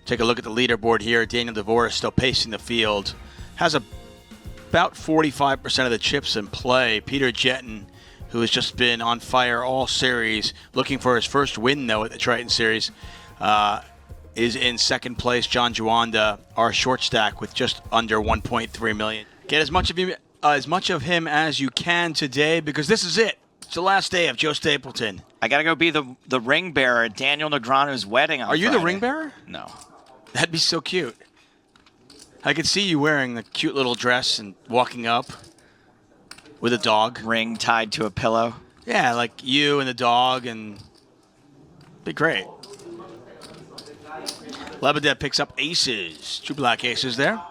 Take a look at the leaderboard here. Daniel Dvoress still pacing the field. Has about 45% of the chips in play. Peter Jetten, who has just been on fire all series, looking for his first win, though, at the Triton Series, is in second place. John Juanda, our short stack, with just under 1.3 million. Get as much of him as you can today, because this is it. It's the last day of Joe Stapleton. I got to go be the ring bearer at Daniel Negreanu's wedding on Are you Friday. the ring bearer? No. That'd be so cute. I could see you wearing the cute little dress and walking up with a dog. Ring tied to a pillow. Yeah, like you and the dog, and be great. Lebedev picks up aces. 2 black aces there.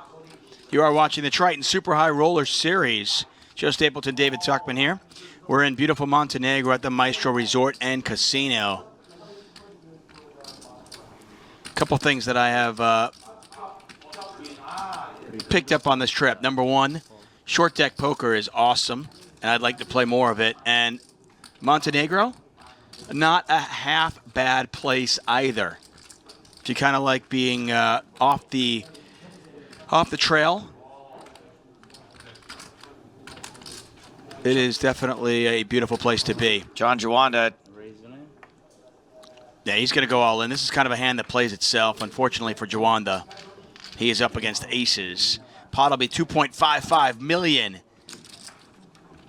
You are watching the Triton Super High Roller Series. Joe Stapleton, David Tuckman here. We're in beautiful Montenegro at the Maestro Resort and Casino. A couple things that I have picked up on this trip. Number one, short deck poker is awesome, and I'd like to play more of it. And Montenegro, not a half bad place either. If you kind of like being off the trail, it is definitely a beautiful place to be. John Juanda. Yeah, he's going to go all in. This is kind of a hand that plays itself. Unfortunately for Juanda, he is up against aces. Pot will be 2.55 million.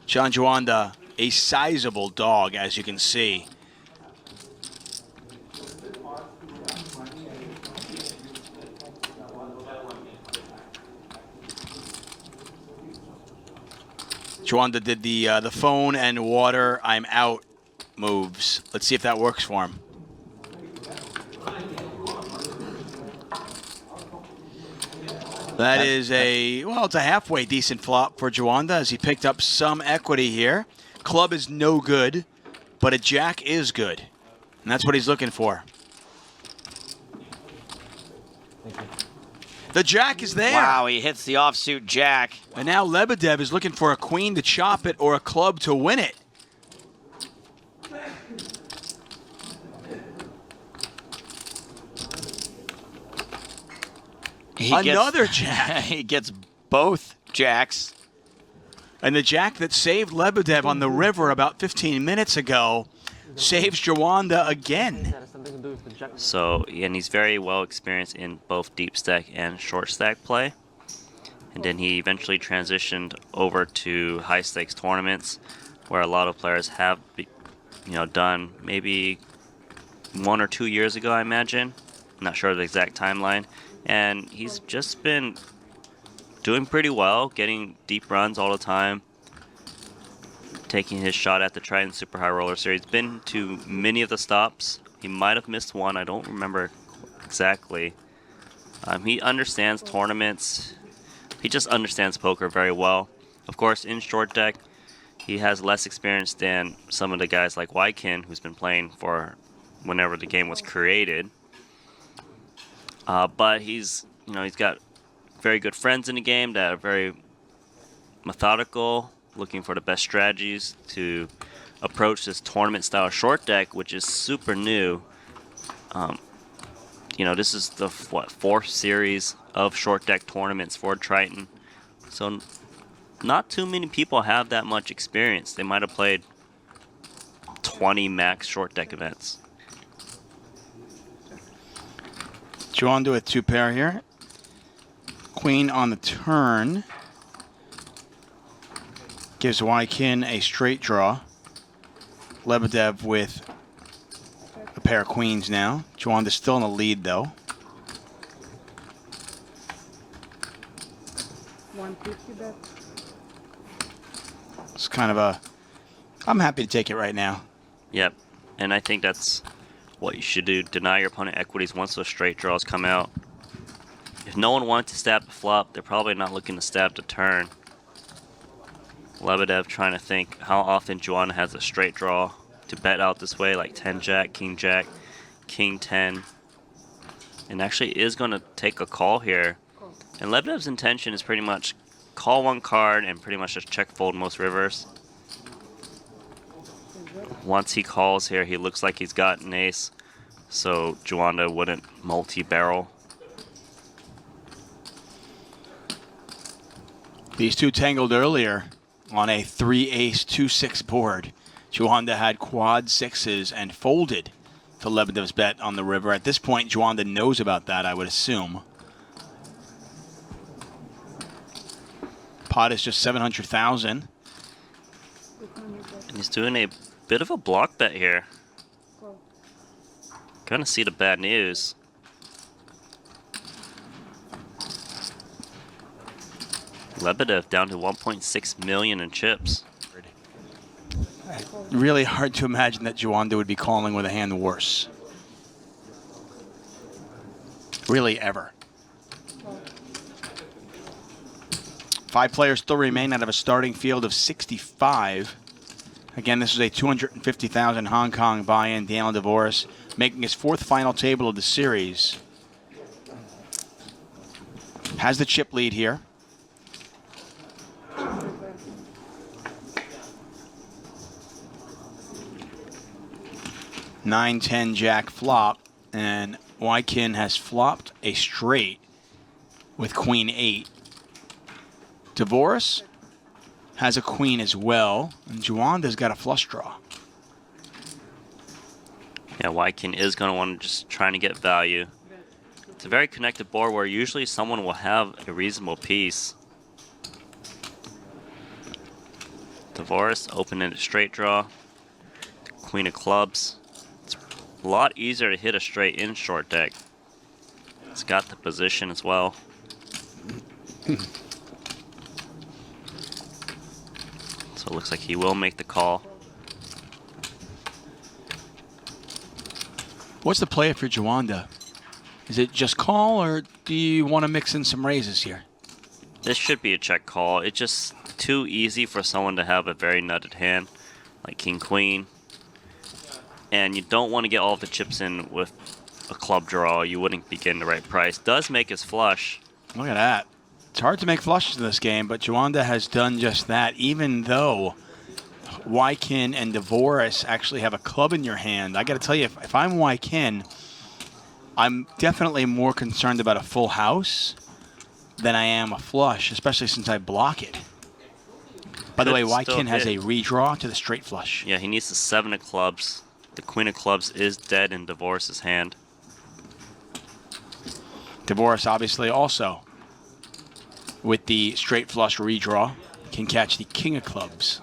John Juanda, a sizable dog, as you can see. Juanda did the phone and water, I'm out moves. Let's see if that works for him. That is it's a halfway decent flop for Juanda as he picked up some equity here. Club is no good, but a jack is good. And that's what he's looking for. The jack is there. Wow, he hits the offsuit jack. And now Lebedev is looking for a queen to chop it or a club to win it. Another jack. He gets both jacks. And the jack that saved Lebedev on the river about 15 minutes ago saves Juanda again. So, and he's very well experienced in both deep stack and short stack play. And then he eventually transitioned over to high stakes tournaments, where a lot of players have, done maybe 1 or 2 years ago, I imagine. I'm not sure of the exact timeline. And he's just been doing pretty well, getting deep runs all the time, taking his shot at the Triton Super High Roller Series. Been to many of the stops. He might have missed one. I don't remember exactly. He understands tournaments. He just understands poker very well. Of course, in short deck, he has less experience than some of the guys like Wykin, who's been playing for whenever the game was created. But he's got very good friends in the game that are very methodical, looking for the best strategies to approach this tournament-style short deck, which is super new. This is the fourth series of short deck tournaments for Triton, so not too many people have that much experience. They might have played 20 max short deck events. Juanda with 2 pair here. Queen on the turn. Gives Wykin a straight draw. Lebedev with a pair of queens now. Juanda's still in the lead, though. 150 bet. It's kind of I'm happy to take it right now. Yep, and I think that's what you should do. Deny your opponent equities once those straight draws come out. If no one wanted to stab the flop, they're probably not looking to stab the turn. Lebedev trying to think how often Juanda has a straight draw to bet out this way, like 10-jack, king-jack, king-10. And actually is going to take a call here. And Lebedev's intention is pretty much call one card and pretty much just check fold most rivers. Once he calls here, he looks like he's got an ace. so Juanda wouldn't multi-barrel. These two tangled earlier on a 3-ace 2-6 board. Juanda had quad sixes and folded to Lebedev's bet on the river. At this point, Juanda knows about that, I would assume. Pot is just 700,000. And he's doing a bit of a block bet here. Gonna see the bad news. Lebedev down to 1.6 million in chips. Really hard to imagine that Juanda would be calling with a hand worse. Really, ever. 5 players still remain out of a starting field of 65. Again, this is a 250,000 Hong Kong buy-in. Daniel Dvoress making his 4th final table of the series. Has the chip lead here. Nine, 10, Jack flop, and Wykin has flopped a straight with Queen 8. Dvoress has a queen as well, and Juanda's got a flush draw. Yeah, Wykin is going to want to just trying to get value. It's a very connected board where usually someone will have a reasonable piece. Dvoress opening a straight draw. Queen of clubs. It's a lot easier to hit a straight in short deck. It's got the position as well. So it looks like he will make the call. What's the play for Juanda? Is it just call, or do you want to mix in some raises here? This should be a check call. It's just too easy for someone to have a very nutted hand, like King Queen. And you don't want to get all of the chips in with a club draw. You wouldn't be getting the right price. Does make his flush. Look at that. It's hard to make flushes in this game, but Juanda has done just that, even though Wykin and Dvoress actually have a club in your hand. I got to tell you, if I'm Wykin, I'm definitely more concerned about a full house than I am a flush, especially since I block it. By the way, Wykin has a redraw to the straight flush. Yeah, he needs the 7 of clubs. The Queen of clubs is dead in Dvoress's hand. Dvoress obviously also, with the straight flush redraw, can catch the King of clubs.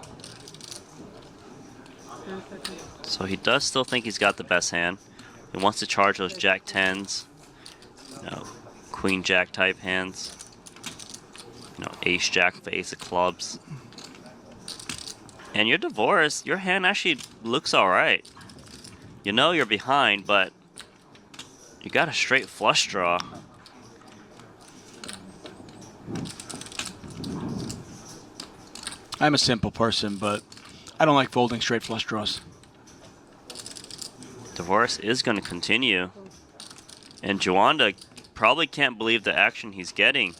So he does still think he's got the best hand. He wants to charge those Jack 10s, Queen Jack type hands, Ace Jack with Ace of clubs. And your Dvoress, your hand actually looks all right. You know you're behind, but you got a straight flush draw. I'm a simple person, but I don't like folding straight flush draws. Dvoress is going to continue. And Juanda probably can't believe the action he's getting.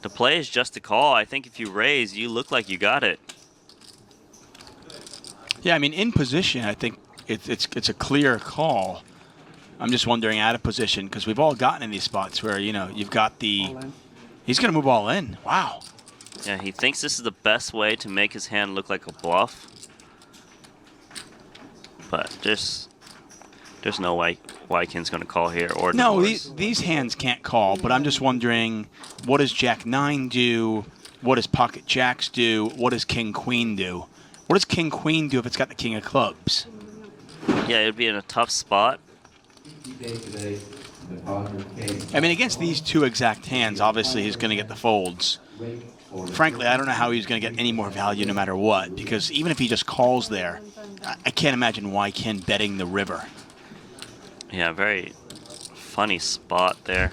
The play is just a call. I think if you raise, you look like you got it. Yeah, I mean, in position, I think it's a clear call. I'm just wondering out of position, because we've all gotten in these spots where, you've got the... He's going to move all in. Wow. Yeah, he thinks this is the best way to make his hand look like a bluff. But there's no way Wykin's going to call here. Or no, these hands can't call, but I'm just wondering, what does Jack 9 do? What does Pocket Jacks do? What does King Queen do? What does King Queen do if it's got the King of clubs? Yeah, it would be in a tough spot. I mean, against these two exact hands, obviously he's going to get the folds. Frankly, I don't know how he's going to get any more value no matter what, because even if he just calls there, I can't imagine Wykin betting the river. Yeah, very funny spot there.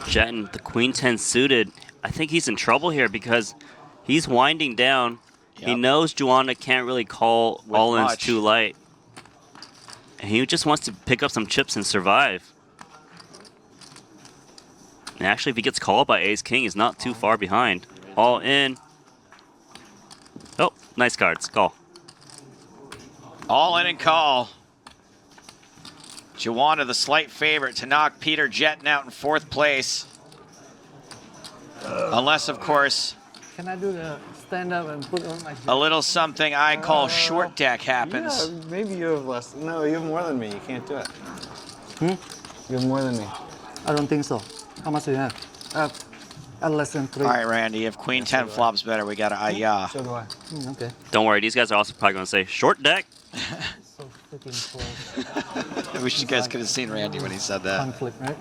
Jetten, the Queen 10 suited. I think he's in trouble here because he's winding down. Yep. He knows Juanda can't really call all-ins too light. And he just wants to pick up some chips and survive. And actually, if he gets called by Ace-King, he's not too far behind. All in. Oh, nice cards. Call. All in and call. Juanda, the slight favorite to knock Peter Jetten out in 4th place. Unless, of course, Can I do the stand up and put on my a little something I call short deck happens. Yeah, maybe you have less. No, you have more than me. You can't do it. You have more than me. I don't think so. How much do you have? Less than 3. All right, Randy, if Queen 10 flops better, we got a So do I. Okay. Don't worry, these guys are also probably going to say short deck. So freaking close. I wish you guys could have seen Randy when he said that. Conflict, right?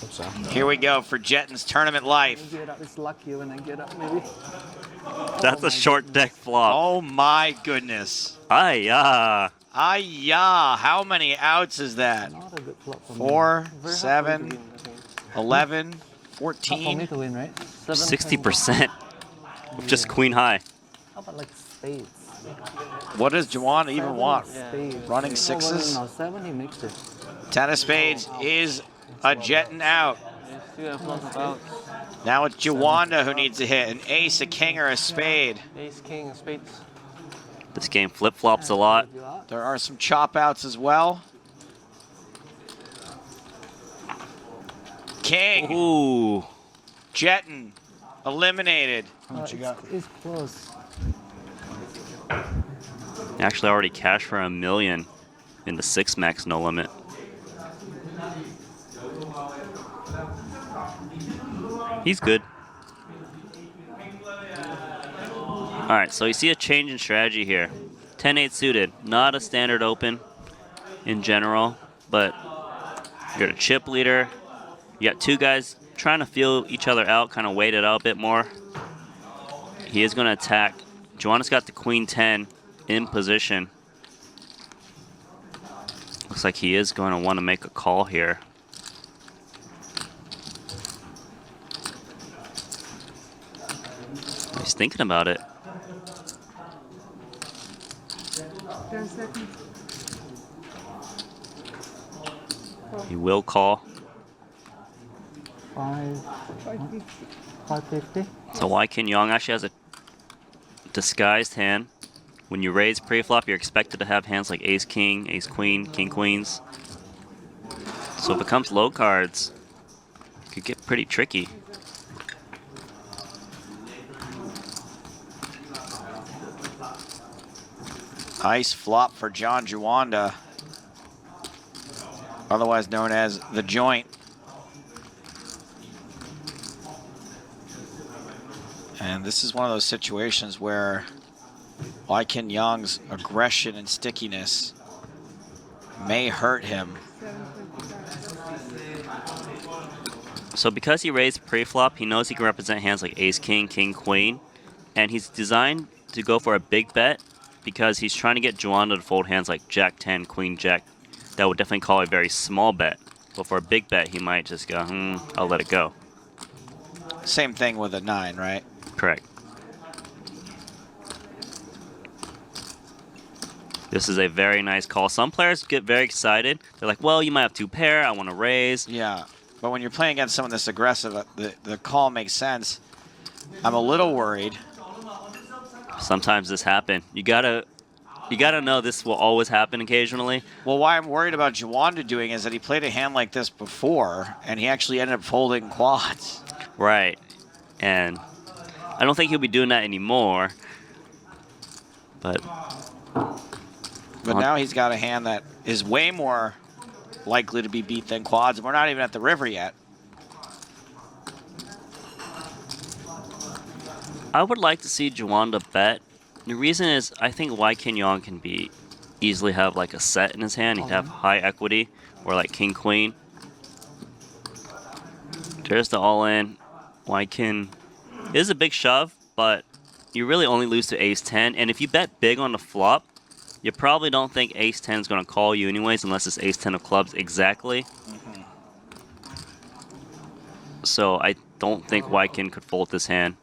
Hope so. Here we go for Jetten's tournament life. Get up. It's lucky when I get up, maybe. That's a short deck flop. Oh my goodness. Ay-ya. Ah-ya, how many outs is that? Not a good flop for me. 4, Very hard for me 7, to win, I think. 11, Not for me 14. to win, right? 60% with just queen high. How about like spades? What does Juanda even want? Spades. Running No, sixes? No, 7 he makes it. 10 of spades is a Jetten out. Now it's Juanda who needs a hit. An ace, a king, or a spade. Ace, king, and spades. This game flip-flops a lot. There are some chop outs as well. King, Ooh. Jetten, eliminated. It's close. Actually, I already cashed for $1 million in the 6-max no limit. He's good. All right, so you see a change in strategy here. 10-8 suited, not a standard open in general, but you're a chip leader. You got 2 guys trying to feel each other out, kind of wait it out a bit more. He is going to attack. Juanda's got the queen 10 in position. Looks like he is going to want to make a call here. He's thinking about it. 10 seconds. He will call. 550. So why King Yong actually has a disguised hand. When you raise pre-flop, you're expected to have hands like ace king, ace queen, king queens. So if it comes low cards, it could get pretty tricky. Nice flop for John Juanda, otherwise known as the joint. And this is one of those situations where Ken Yong's aggression and stickiness may hurt him. So because he raised pre-flop, he knows he can represent hands like ace king, king queen, and he's designed to go for a big bet because he's trying to get Juanda to fold hands like jack 10, queen jack. That would definitely call a very small bet. But for a big bet, he might just go, I'll let it go. Same thing with a 9, right? Correct. This is a very nice call. Some players get very excited. They're like, well, you might have 2 pair. I want to raise. Yeah, but when you're playing against someone this aggressive, the call makes sense. I'm a little worried. Sometimes this happens. You gotta know this will always happen occasionally. Well, why I'm worried about Juanda doing is that he played a hand like this before, and he actually ended up folding quads. Right. And I don't think he'll be doing that anymore. But now he's got a hand that is way more likely to be beat than quads, and we're not even at the river yet. I would like to see Juanda bet. The reason is I think King Yong can be easily have like a set in his hand. He'd have high equity or like king queen. There's the all-in. King is a big shove, but you really only lose to ace 10. And if you bet big on the flop, you probably don't think ace 10 is going to call you anyways unless it's ace 10 of clubs exactly. So I don't think King could fold this hand.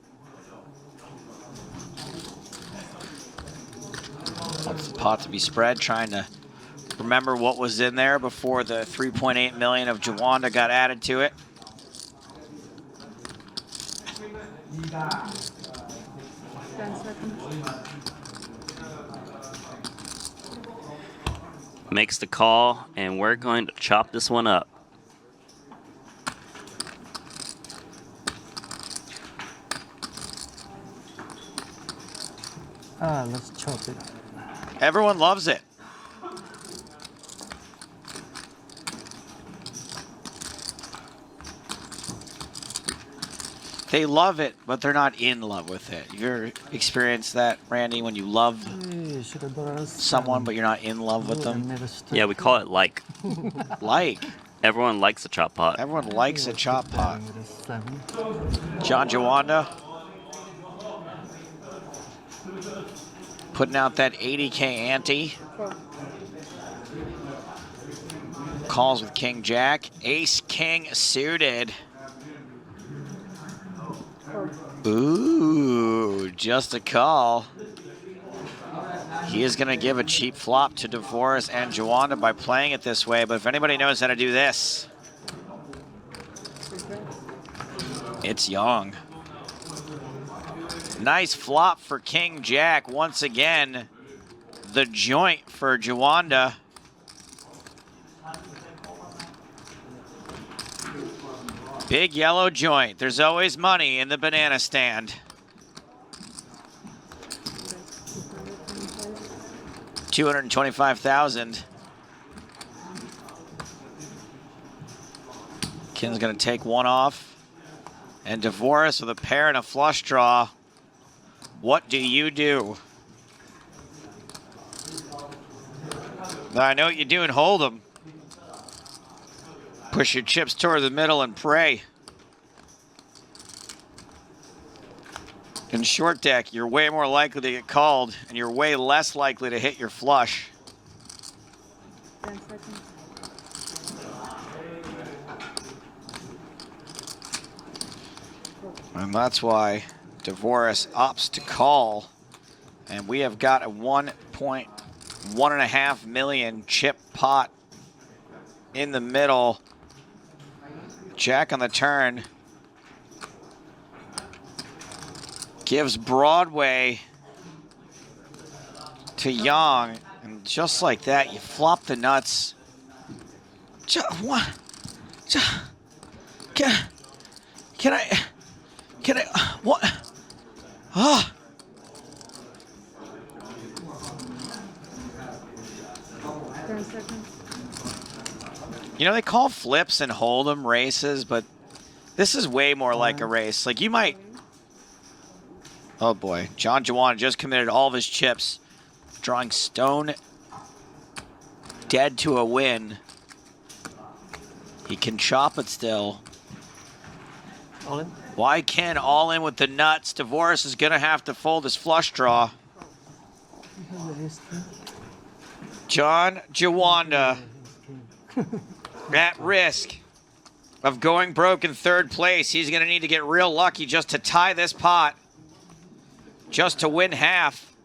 Wants the pot to be spread, trying to remember what was in there before the 3.8 million of Juanda got added to it. 10 seconds. makes the call, and we're going to chop this one up. Let's chop it. Everyone loves it. They love it, but they're not in love with it. You ever experienced that, Randy, when you love someone, but you're not in love with them? Yeah, we call it like. Like. Everyone likes a chop pot. Everyone likes a chop pot. John Juanda putting out that 80K ante. Calls with King Jack. Ace King suited. Ooh, just a call. He is going to give a cheap flop to Dvoress and Juanda by playing it this way, but if anybody knows how to do this, it's Yong. Nice flop for King Jack. Once again, the joint for Juanda. Big yellow joint. There's always money in the banana stand. 225,000. Ken's gonna take one off. And Dvoress with a pair and a flush draw. What do you do? I know what you do and hold them. Push your chips toward the middle and pray. In short deck, you're way more likely to get called, and you're way less likely to hit your flush. 10 seconds. And that's why Dvoress opts to call. And we have got a 1.5 million chip pot in the middle. Jack on the turn. Gives Broadway to Yong. And just like that, you flop the nuts. What? Can I, what? Ah. 10 seconds. You know, they call flips and hold'em races, but this is way more like a race. Like, you might... Oh, boy. John Juanda just committed all of his chips, drawing stone dead to a win. He can chop it still. All in? Why can't all in with the nuts? Dvoress is going to have to fold his flush draw. John Juanda at risk of going broke in third place. He's going to need to get real lucky just to tie this pot, just to win half.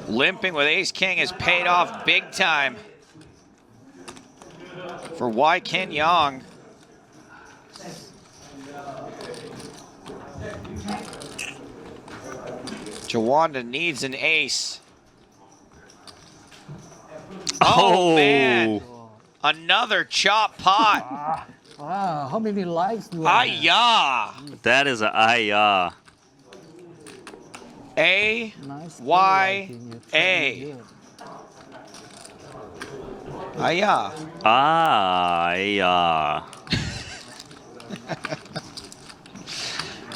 Limping with Ace King has paid off big time for Why Ken Yong. Juanda needs an ace. Oh, man. Another chop pot. Wow, how many likes do I have? Ayah. That is a ayah. Nice A-Y-A. Ayah. Ayah.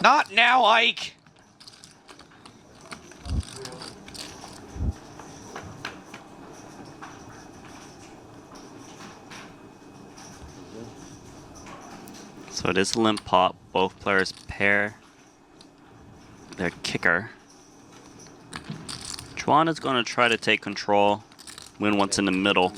Not now, Ike. So it is a limp pot. Both players pair their kicker. Juanda's going to try to take control, win what's in the middle.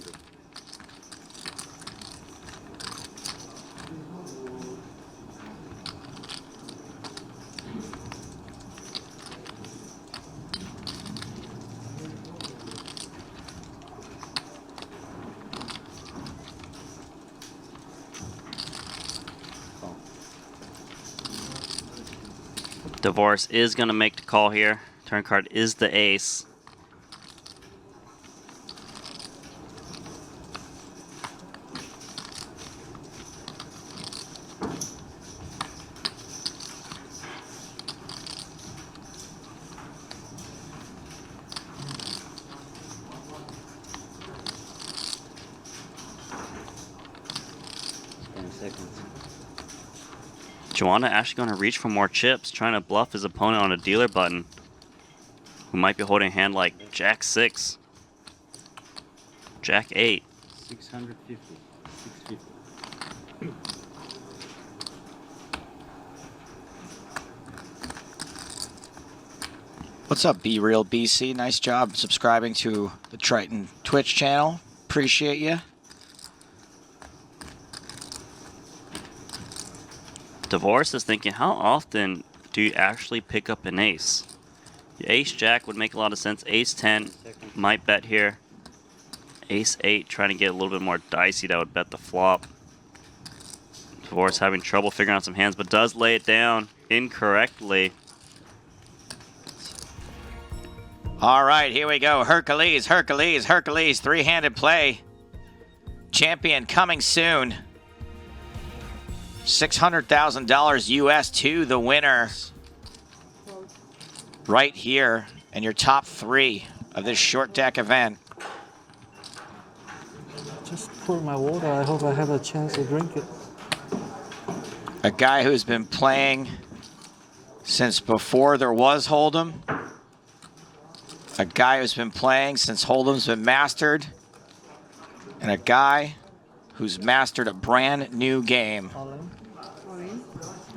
Dvoress is going to make the call here. Turn card is the ace. Juanda actually going to reach for more chips, trying to bluff his opponent on a dealer button, who might be holding a hand like Jack 6, Jack 8. 650. 650. What's up, Be Real BC? Nice job subscribing to the Triton Twitch channel. Appreciate you. Dvoress is thinking, how often do you actually pick up an ace? The ace jack would make a lot of sense. Ace 10 might bet here. Ace 8 trying to get a little bit more dicey. That would bet the flop. Dvoress having trouble figuring out some hands, but does lay it down incorrectly. All right, here we go. Hercules, Hercules, Hercules. Three-handed play. Champion coming soon. $600,000 US to the winner. Right here in your top 3 of this short deck event. Just pour my water. I hope I have a chance to drink it. A guy who's been playing since before there was Hold'em. A guy who's been playing since Hold'em's been mastered. And a guy who's mastered a brand new game. All in.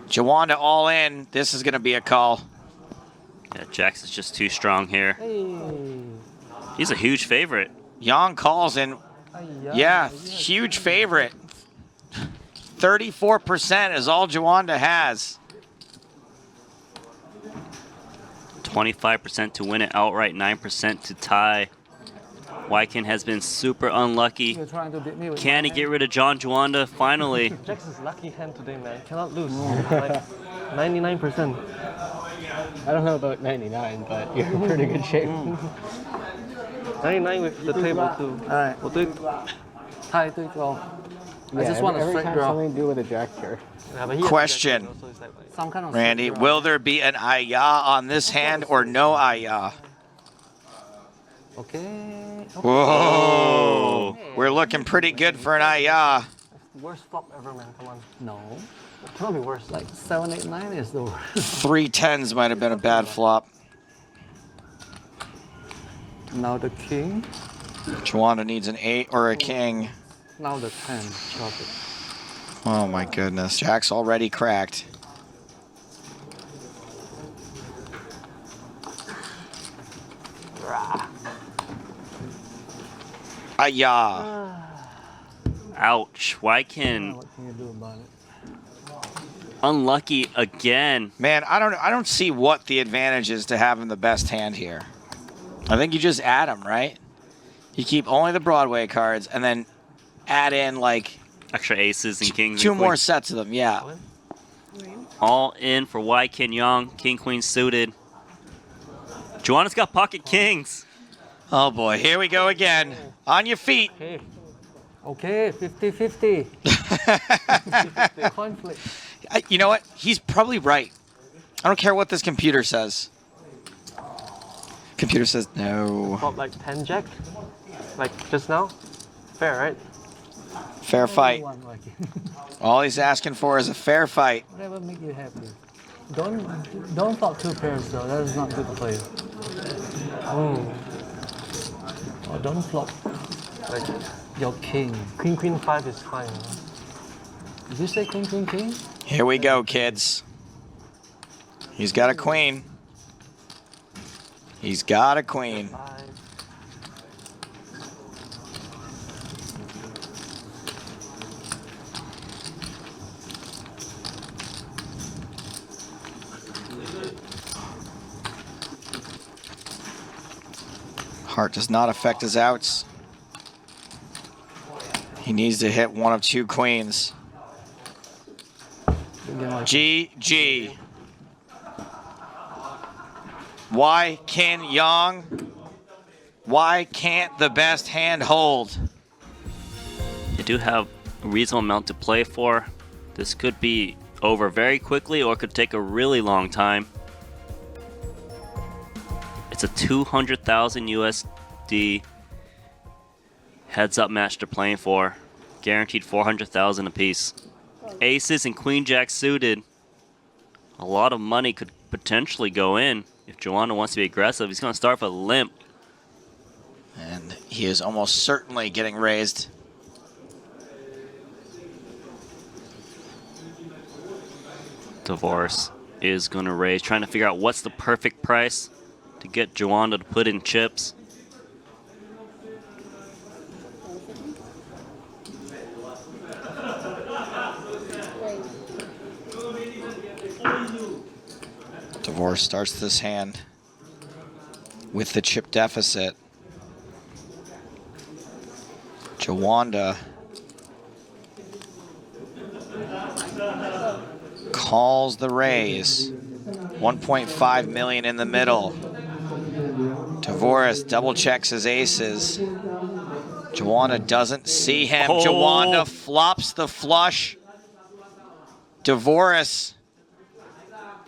Juanda all in. This is going to be a call. Yeah, Jax is just too strong here. Hey. He's a huge favorite. Yong calls in. Yeah, huge favorite. 34% is all Juanda has. 25% to win it outright, 9% to tie. Wykin has been super unlucky. You're trying to beat me with Can he get rid of John Juanda finally? Jackson's lucky hand today, man. Cannot lose. Like 99%. I don't know about 99, but you're in pretty good shape. 99 with the table too. All right. We'll do it. Tie to go. I just want a every straight time draw. something to do with a jack here. Yeah, but he has Question. Jackson, so it's like- Some kind of Randy, straight draw. will there be an ayah on this hand or no ayah? Okay. Whoa. We're looking pretty good for an ayah. Worst flop ever, man. Come on. No. It cannot be worse. Like 7, 8, 9 is the worst. 3 10s might have been a bad flop. Now the king. Juanda needs an 8 or a king. Now the 10. Chop it. Oh my goodness. Jack's already cracked. Ayah. Ouch. Wykin What can you do about it? unlucky again. Man, I don't see what the advantage is to having the best hand here. I think you just add them, right? You keep only the Broadway cards and then add in like Extra aces and kings. two and more queens. sets of them. Yeah. All in for Wykin Yong. King, queen suited. Juana's got pocket kings. Oh boy, here we go again. On your feet. Okay. Okay, 50-50. Conflict. You know what? He's probably right. I don't care what this computer says. Computer says no. Flop like 10 jack. Like just now. Fair, right? Fair fight. One, like it. All he's asking for is a fair fight. Whatever make you happy. Don't flop 2 pairs though. That is not good to play. Mm. Oh, don't flop Like your king. queen 5 is fine. Did you say king? Here we go, kids. He's got a queen. He's got a queen. 5. Heart does not affect his outs. He needs to hit one of 2 queens. GG. Why can Yong? Why can't the best hand hold? You do have a reasonable amount to play for. This could be over very quickly or could take a really long time. It's a 200,000 USD heads-up match they're playing for. Guaranteed 400,000 apiece. Aces and queen jack suited. A lot of money could potentially go in if Juanda wants to be aggressive. He's going to start with a limp. And he is almost certainly getting raised. Dvoress is going to raise, trying to figure out what's the perfect price to get Juanda to put in chips. Dvoress starts this hand with the chip deficit. Juanda calls the raise. 1.5 million in the middle. Dvoress double checks his aces. Juanda doesn't see him. Oh. Juanda flops the flush. Dvoress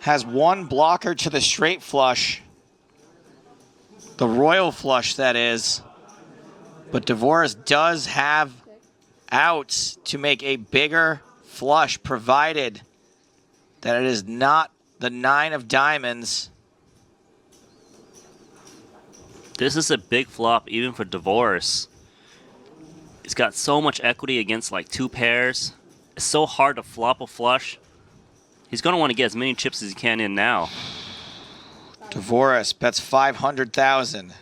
has one blocker to the straight flush. The royal flush, that is. But Dvoress does have outs to make a bigger flush, provided that it is not the 9 of diamonds. This is a big flop even for Dvoress. He's got so much equity against like 2 pairs. It's so hard to flop a flush. He's going to want to get as many chips as he can in now. Dvoress bets 500,000.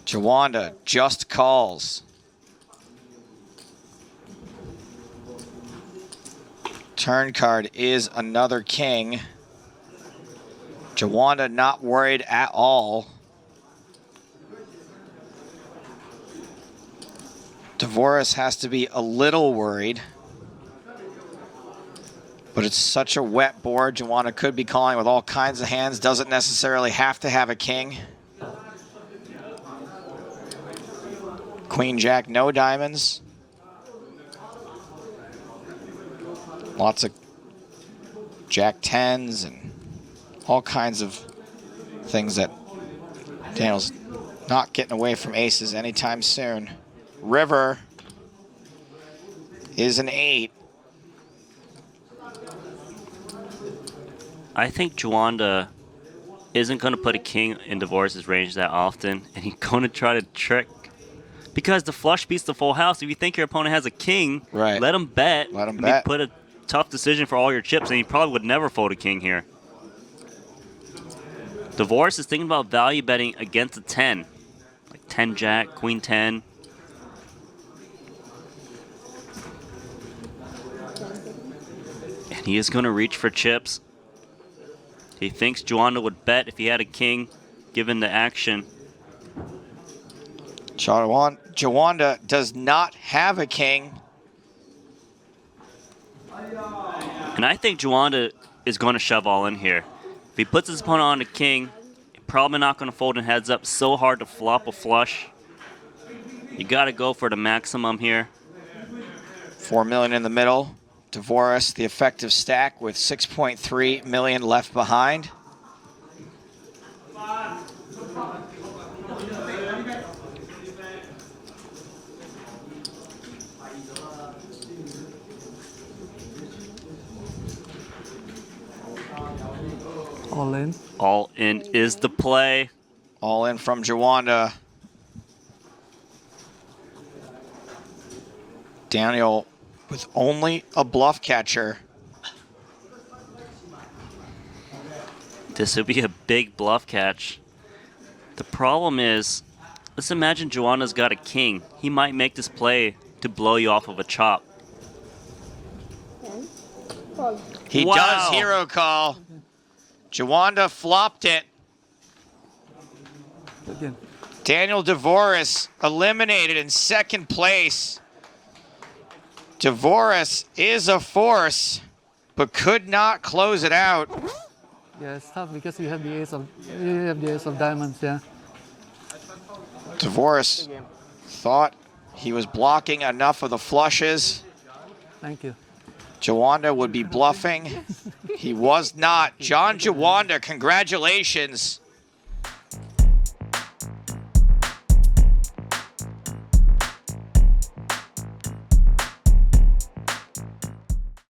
Juanda just calls. Turn card is another king. Juanda not worried at all. Dvoress has to be a little worried. But it's such a wet board. Juanda could be calling with all kinds of hands. Doesn't necessarily have to have a king. Queen, jack, no diamonds. Lots of jack tens and all kinds of things that Daniel's not getting away from aces anytime soon. River is an 8. I think Juanda isn't going to put a king in Dvoress's range that often, and he's going to try to trick. Because the flush beats the full house. If you think your opponent has a king, right, let him bet. Let him and bet. Put a tough decision for all your chips, and he probably would never fold a king here. Dvoress is thinking about value betting against a 10. Like 10 jack, queen 10. And he is going to reach for chips. He thinks Juanda would bet if he had a king, given the action. Juanda does not have a king. And I think Juanda is going to shove all in here. If he puts his opponent on a king, he's probably not going to fold in heads up. So hard to flop a flush. You got to go for the maximum here. 4 million in the middle. Dvoress, the effective stack with 6.3 million left behind. All in. All in is the play. All in from Juanda. Daniel with only a bluff catcher. This would be a big bluff catch. The problem is, let's imagine Juanda's got a king. He might make this play to blow you off of a chop. He Wow. does hero call. Juanda flopped it. Again. Daniel Dvoress eliminated in second place. Dvoress is a force, but could not close it out. Yeah, it's tough because you have the ace of diamonds. Yeah. Dvoress thought he was blocking enough of the flushes. Thank you. Juanda would be bluffing. He was not. John Juanda, congratulations.